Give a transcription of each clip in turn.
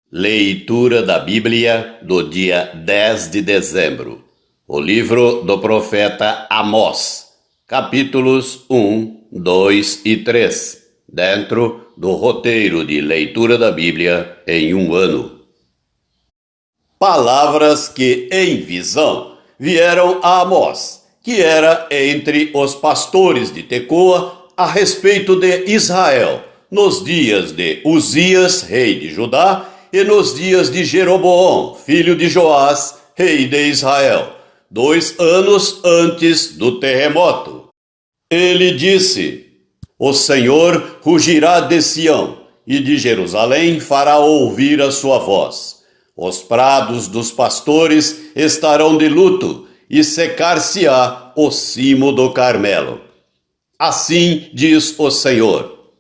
Leitura da Bíblia do dia 10 de dezembro. O livro do profeta Amós, capítulos 1, 2 e 3, dentro do roteiro de leitura da Bíblia em um ano. Palavras que, em visão, vieram a Amós, que era entre os pastores de Tecoa, a respeito de Israel, nos dias de Uzias, rei de Judá, e nos dias de Jeroboão, filho de Joás, rei de Israel, 2 anos antes do terremoto. Ele disse: O Senhor rugirá de Sião, e de Jerusalém fará ouvir a sua voz. Os prados dos pastores estarão de luto, e secar-se-á o cimo do Carmelo. Assim diz o Senhor: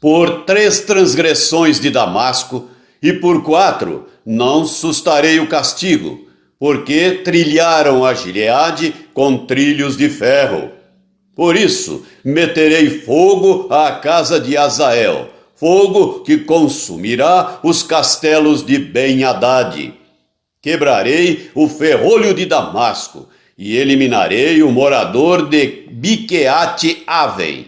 Por 3 transgressões de Damasco, e por 4 não sustarei o castigo, porque trilharam a Gileade com trilhos de ferro. Por isso meterei fogo à casa de Azael, fogo que consumirá os castelos de Ben-Hadad. Quebrarei o ferrolho de Damasco, e eliminarei o morador de Biqueate-Aven,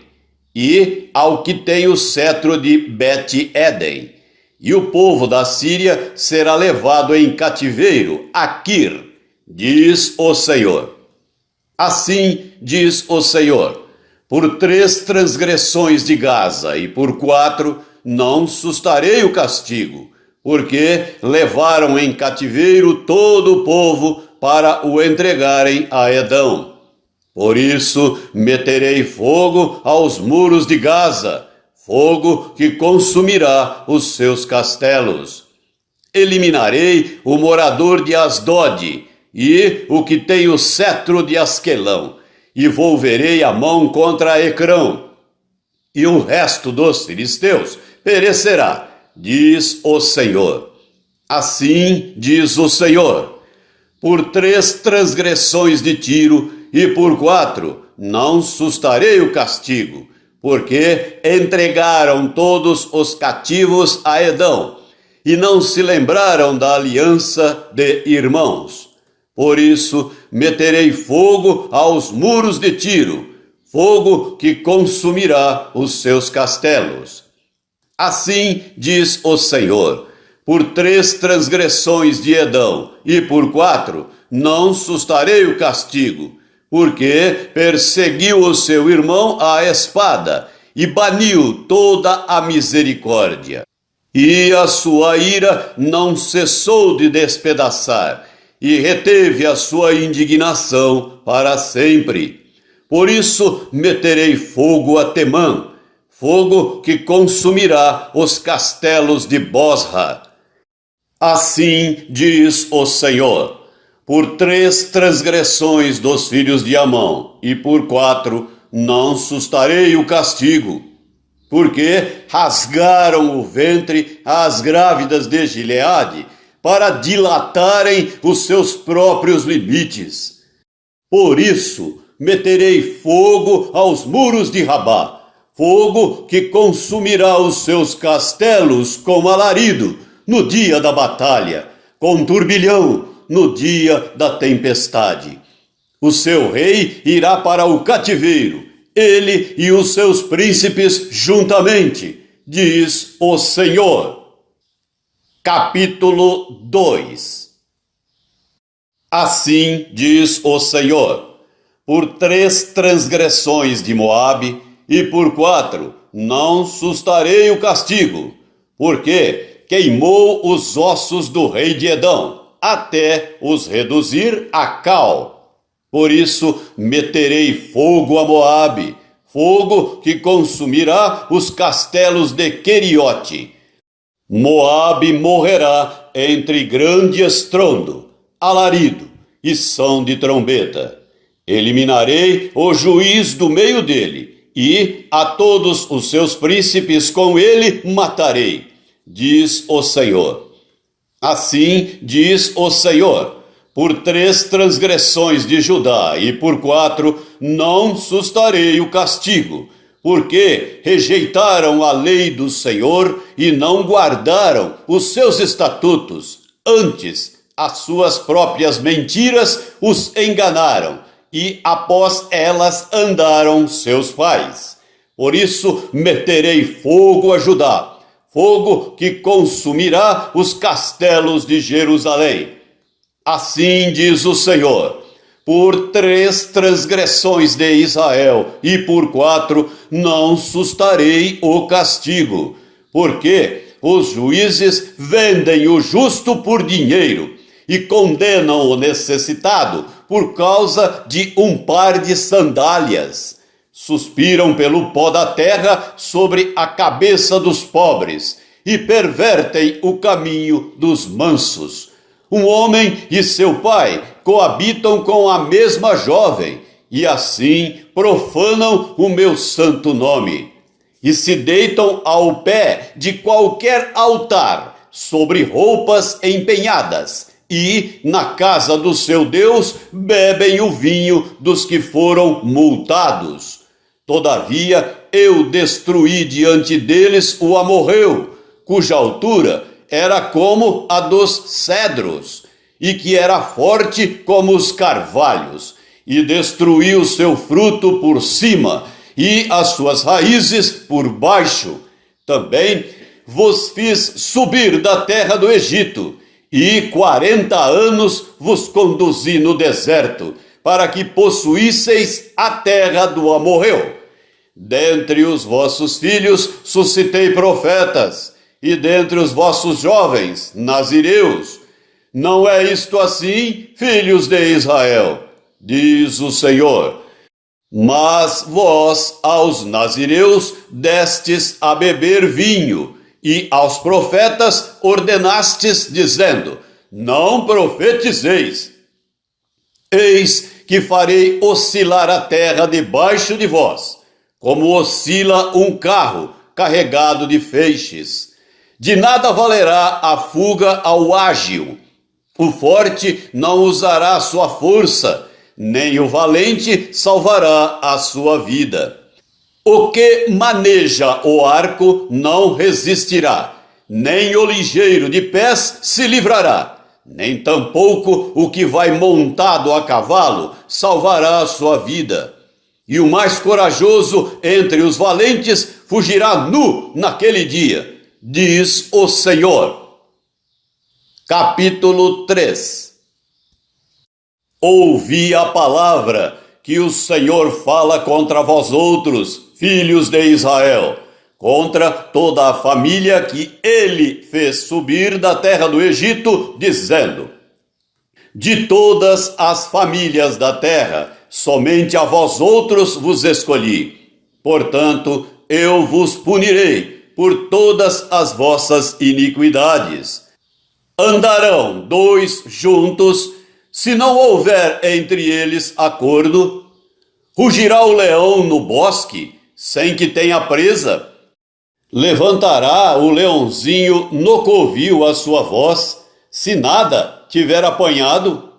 e ao que tem o cetro de Bet-Eden. E o povo da Síria será levado em cativeiro a Quir, diz o Senhor. Assim diz o Senhor: por 3 transgressões de Gaza e por 4 não sustarei o castigo, porque levaram em cativeiro todo o povo para o entregarem a Edom. Por isso meterei fogo aos muros de Gaza, fogo que consumirá os seus castelos. Eliminarei o morador de Asdod e o que tem o cetro de Asquelão, e volverei a mão contra Ecrão. E o resto dos filisteus perecerá, diz o Senhor. Assim diz o Senhor: por 3 transgressões de Tiro e por 4 não sustarei o castigo, porque entregaram todos os cativos a Edom, e não se lembraram da aliança de irmãos. Por isso meterei fogo aos muros de Tiro, fogo que consumirá os seus castelos. Assim diz o Senhor: por 3 transgressões de Edom e por 4 não sustarei o castigo, porque perseguiu o seu irmão à espada e baniu toda a misericórdia. E a sua ira não cessou de despedaçar, e reteve a sua indignação para sempre. Por isso meterei fogo a Temã, fogo que consumirá os castelos de Bosra. Assim diz o Senhor: por 3 transgressões dos filhos de Amon, e por 4 não sustarei o castigo, porque rasgaram o ventre às grávidas de Gileade, para dilatarem os seus próprios limites. Por isso meterei fogo aos muros de Rabá, fogo que consumirá os seus castelos com alarido no dia da batalha, com turbilhão no dia da tempestade. O seu rei irá para o cativeiro, ele e os seus príncipes juntamente, diz o Senhor. Capítulo 2. Assim diz o Senhor: por 3 transgressões de Moabe e por 4 não sustarei o castigo, porque queimou os ossos do rei de Edom, até os reduzir a cal. Por isso meterei fogo a Moabe, fogo que consumirá os castelos de Queriote. Moabe morrerá entre grande estrondo, alarido e som de trombeta. Eliminarei o juiz do meio dele, e a todos os seus príncipes com ele matarei, diz o Senhor. Assim diz o Senhor: por 3 transgressões de Judá e por 4 não sustarei o castigo, porque rejeitaram a lei do Senhor e não guardaram os seus estatutos. Antes, as suas próprias mentiras os enganaram, e após elas andaram seus pais. Por isso meterei fogo a Judá, fogo que consumirá os castelos de Jerusalém. Assim diz o Senhor: por 3 transgressões de Israel e por 4 não sustarei o castigo, porque os juízes vendem o justo por dinheiro e condenam o necessitado por causa de um par de sandálias. Suspiram pelo pó da terra sobre a cabeça dos pobres e pervertem o caminho dos mansos. Um homem e seu pai coabitam com a mesma jovem e assim profanam o meu santo nome. E se deitam ao pé de qualquer altar sobre roupas empenhadas e, na casa do seu Deus, bebem o vinho dos que foram multados. Todavia eu destruí diante deles o amorreu, cuja altura era como a dos cedros, e que era forte como os carvalhos, e destruí o seu fruto por cima, e as suas raízes por baixo. Também vos fiz subir da terra do Egito, e 40 anos vos conduzi no deserto, para que possuísseis a terra do amorreu. Dentre os vossos filhos suscitei profetas, e dentre os vossos jovens, nazireus. Não é isto assim, filhos de Israel? Diz o Senhor. Mas vós aos nazireus destes a beber vinho, e aos profetas ordenastes, dizendo: não profetizeis. Eis que farei oscilar a terra debaixo de vós, como oscila um carro carregado de feixes. De nada valerá a fuga ao ágil. O forte não usará sua força, nem o valente salvará a sua vida. O que maneja o arco não resistirá, nem o ligeiro de pés se livrará, nem tampouco o que vai montado a cavalo salvará a sua vida. E o mais corajoso entre os valentes fugirá nu naquele dia, diz o Senhor. Capítulo 3. Ouvi a palavra que o Senhor fala contra vós outros, filhos de Israel, contra toda a família que ele fez subir da terra do Egito, dizendo: de todas as famílias da terra, somente a vós outros vos escolhi. Portanto, eu vos punirei por todas as vossas iniquidades. Andarão 2 juntos, se não houver entre eles acordo? Rugirá o leão no bosque, sem que tenha presa? Levantará o leãozinho no covil a sua voz, se nada tiver apanhado?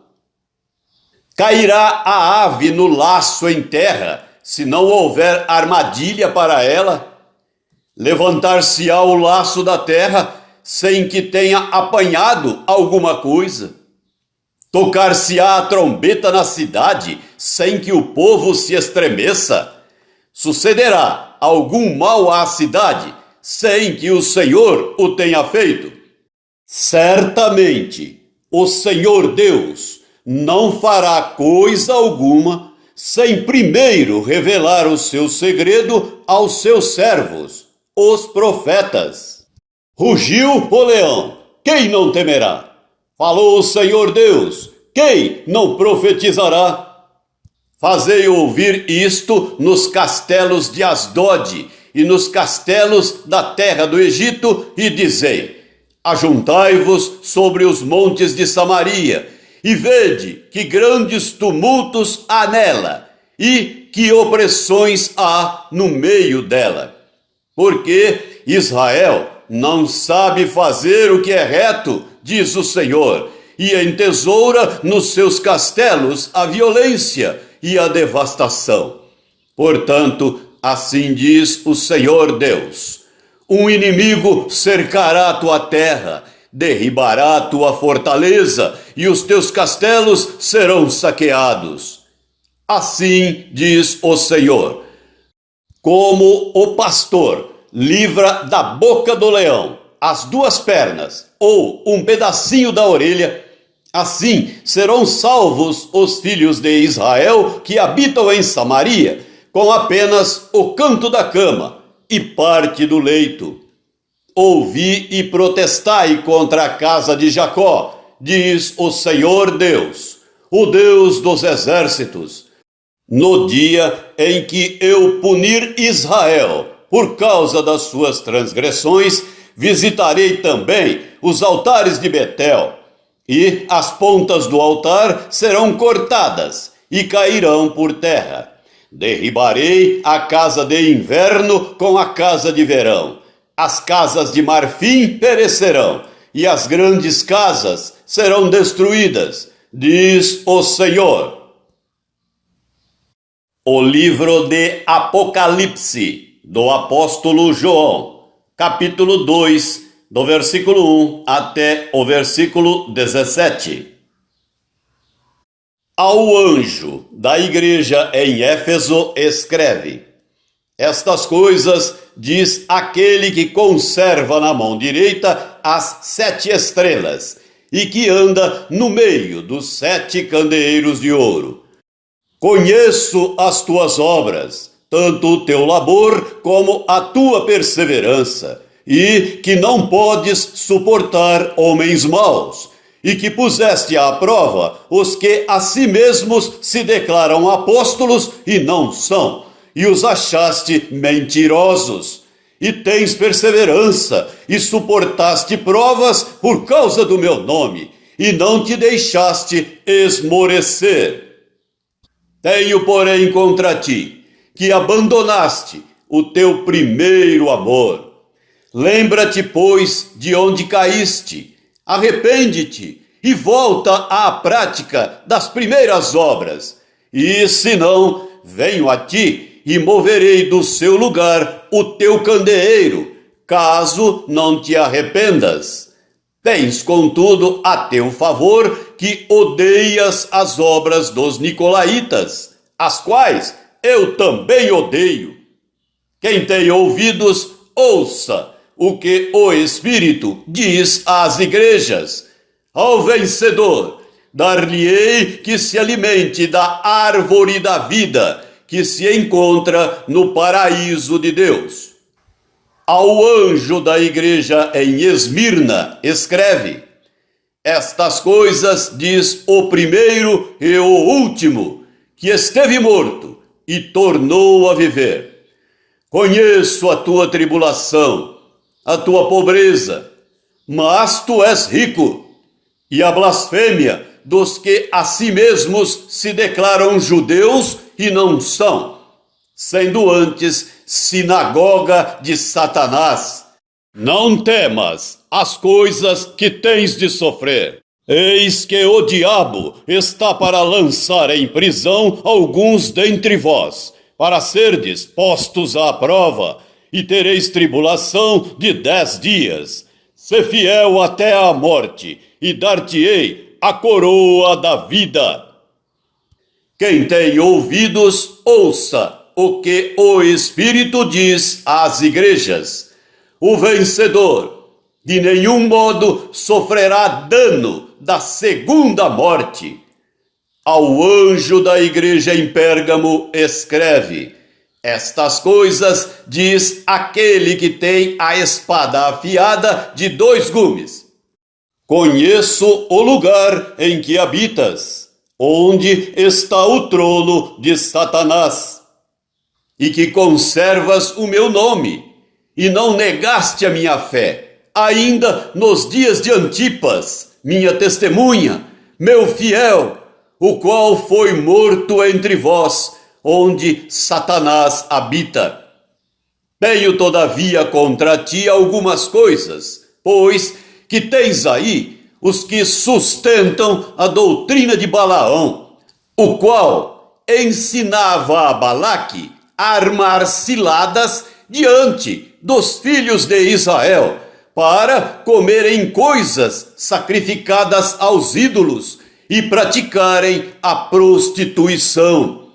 Cairá a ave no laço em terra, se não houver armadilha para ela? Levantar-se-á o laço da terra, sem que tenha apanhado alguma coisa? Tocar-se-á a trombeta na cidade, sem que o povo se estremeça? Sucederá algum mal à cidade, sem que o Senhor o tenha feito? Certamente, o Senhor Deus não fará coisa alguma, sem primeiro revelar o seu segredo aos seus servos, os profetas. Rugiu o leão, quem não temerá? Falou o Senhor Deus, quem não profetizará? Fazei ouvir isto nos castelos de Asdode e nos castelos da terra do Egito, e dizei: ajuntai-vos sobre os montes de Samaria, e vede que grandes tumultos há nela, e que opressões há no meio dela. Porque Israel não sabe fazer o que é reto, diz o Senhor, e entesoura nos seus castelos a violência e a devastação. Portanto, assim diz o Senhor Deus. Um inimigo cercará a tua terra, derribará a tua fortaleza, e os teus castelos serão saqueados. Assim diz o Senhor. Como o pastor livra da boca do leão as duas pernas ou um pedacinho da orelha, assim serão salvos os filhos de Israel que habitam em Samaria, com apenas o canto da cama e parte do leito. Ouvi e protestai contra a casa de Jacó, diz o Senhor Deus, o Deus dos exércitos. No dia em que eu punir Israel por causa das suas transgressões, visitarei também os altares de Betel, e as pontas do altar serão cortadas e cairão por terra. Derribarei a casa de inverno com a casa de verão. As casas de marfim perecerão, e as grandes casas serão destruídas, diz o Senhor. O livro de Apocalipse, do apóstolo João, capítulo 2, do versículo 1 até o versículo 17. Ao anjo da igreja em Éfeso escreve: estas coisas diz aquele que conserva na mão direita as 7 estrelas e que anda no meio dos 7 candeeiros de ouro. Conheço as tuas obras, tanto o teu labor como a tua perseverança, e que não podes suportar homens maus, e que puseste à prova os que a si mesmos se declaram apóstolos e não são, e os achaste mentirosos. E tens perseverança, e suportaste provas por causa do meu nome, e não te deixaste esmorecer. Tenho, porém, contra ti, que abandonaste o teu primeiro amor. Lembra-te, pois, de onde caíste, arrepende-te e volta à prática das primeiras obras. E, se não, venho a ti e moverei do seu lugar o teu candeeiro, caso não te arrependas. Tens, contudo, a teu favor que odeias as obras dos nicolaítas, as quais eu também odeio. Quem tem ouvidos, ouça o que o Espírito diz às igrejas. Ao vencedor, dar-lhe-ei que se alimente da árvore da vida, que se encontra no paraíso de Deus. Ao anjo da igreja em Esmirna, escreve: estas coisas diz o primeiro e o último, que esteve morto e tornou a viver. Conheço a tua tribulação, a tua pobreza, mas tu és rico, e a blasfêmia dos que a si mesmos se declaram judeus e não são, sendo antes sinagoga de Satanás. Não temas as coisas que tens de sofrer. Eis que o diabo está para lançar em prisão alguns dentre vós, para serdes postos à prova, e tereis tribulação de 10 dias. Sê fiel até a morte, e dar-te-ei a coroa da vida. Quem tem ouvidos, ouça o que o Espírito diz às igrejas. O vencedor, de nenhum modo, sofrerá dano da segunda morte. Ao anjo da igreja em Pérgamo escreve: estas coisas diz aquele que tem a espada afiada de 2 gumes. Conheço o lugar em que habitas, onde está o trono de Satanás, e que conservas o meu nome, e não negaste a minha fé, ainda nos dias de Antipas, minha testemunha, meu fiel, o qual foi morto entre vós, onde Satanás habita. Tenho, todavia, contra ti algumas coisas, pois que tens aí os que sustentam a doutrina de Balaão, o qual ensinava a Balaque armar ciladas diante dos filhos de Israel, para comerem coisas sacrificadas aos ídolos e praticarem a prostituição.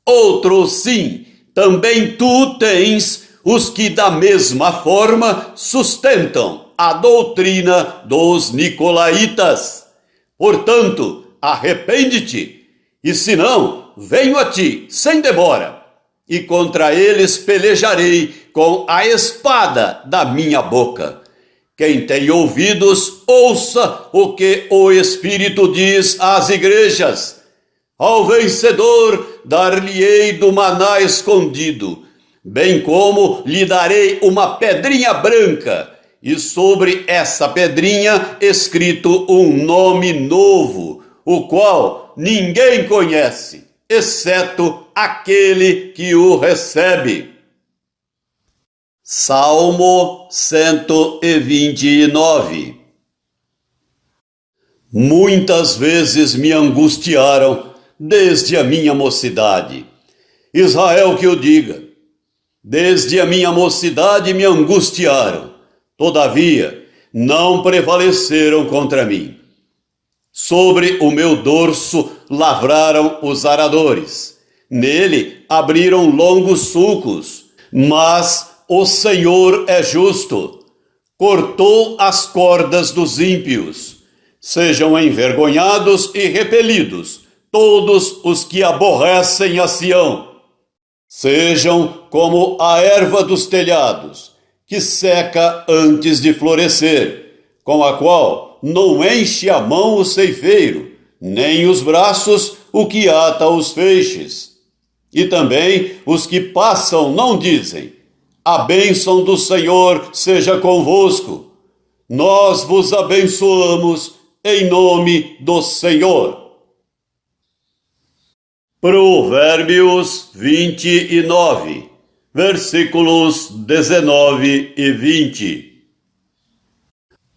Outro sim, também tu tens os que da mesma forma sustentam a doutrina dos nicolaítas. Portanto, arrepende-te, e senão venho a ti sem demora, e contra eles pelejarei com a espada da minha boca. Quem tem ouvidos, ouça o que o Espírito diz às igrejas. Ao vencedor dar-lhe-ei do maná escondido, bem como lhe darei uma pedrinha branca, e sobre essa pedrinha escrito um nome novo, o qual ninguém conhece, exceto aquele que o recebe. Salmo 129. Muitas vezes me angustiaram desde a minha mocidade. Israel que o diga. Desde a minha mocidade me angustiaram. Todavia, não prevaleceram contra mim. Sobre o meu dorso lavraram os aradores. Nele abriram longos sulcos. Mas o Senhor é justo. Cortou as cordas dos ímpios. Sejam envergonhados e repelidos todos os que aborrecem a Sião. Sejam como a erva dos telhados, que seca antes de florescer, com a qual não enche a mão o ceifeiro, nem os braços o que ata os feixes. E também os que passam não dizem: a bênção do Senhor seja convosco. Nós vos abençoamos em nome do Senhor. Provérbios 29, versículos 19 e 20.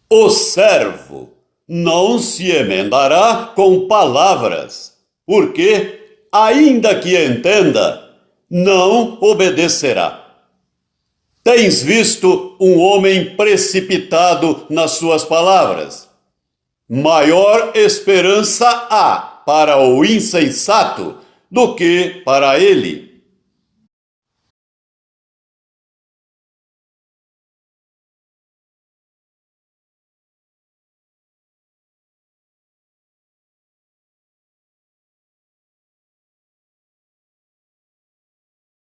O servo não se emendará com palavras, porque, ainda que entenda, não obedecerá. Tens visto um homem precipitado nas suas palavras? Maior esperança há para o insensato do que para ele.